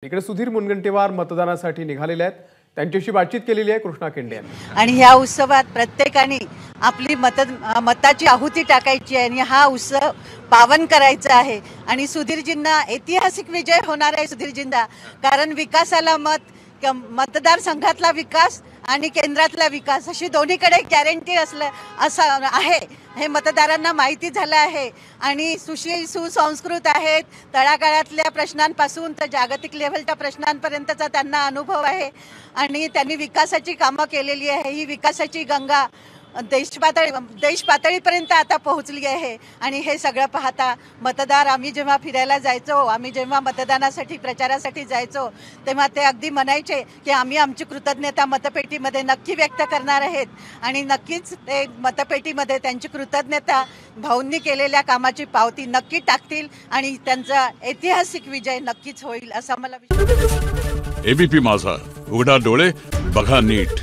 इकडे सुधीर मुनगंटीवार मतदानासाठी निघालेले आहेत। त्यांच्याशी बातचीत केलेली आहे कृष्णा केंडे यांनी। आणि ह्या उत्सवात प्रत्येकाने आपली मताची आहुती टाकायची आहे आणि हा उत्सव पावन करायचा आहे। आणि सुधीरजींना ऐतिहासिक विजय होणार आहे सुधीरजींना, कारण विकासाला मतदारसंघातला विकास आणि केंद्रातला विकास अशी दोन्हीकडे गॅरंटी असं आहे हे मतदारांना माहिती झालं आहे। आणि सुसंस्कृत आहेत, तळागाळातल्या प्रश्नांपासून तर जागतिक लेव्हलच्या प्रश्नांपर्यंतचा त्यांना अनुभव आहे आणि त्यांनी विकासाची कामं केलेली आहे। ही विकासाची गंगा देश पातळीपर्यंत आता पोहोचली आहे। आणि हे सगळं पाहता मतदार आम्ही जेव्हा फिरायला जायचो, आम्ही जेव्हा मतदानासाठी प्रचारासाठी जायचो, तेव्हा ते अगदी म्हणायचे की आम्ही आमची कृतज्ञता मतपेटीमध्ये नक्की व्यक्त करणार आहेत आणि नक्कीच ते मतपेटीमध्ये त्यांची कृतज्ञता भाऊंनी केलेल्या कामाची पावती नक्की टाकतील आणि त्यांचा ऐतिहासिक विजय नक्कीच होईल असा मला विश्वास आहे। एबीपी माझा, उघडा डोळे बघा नीट।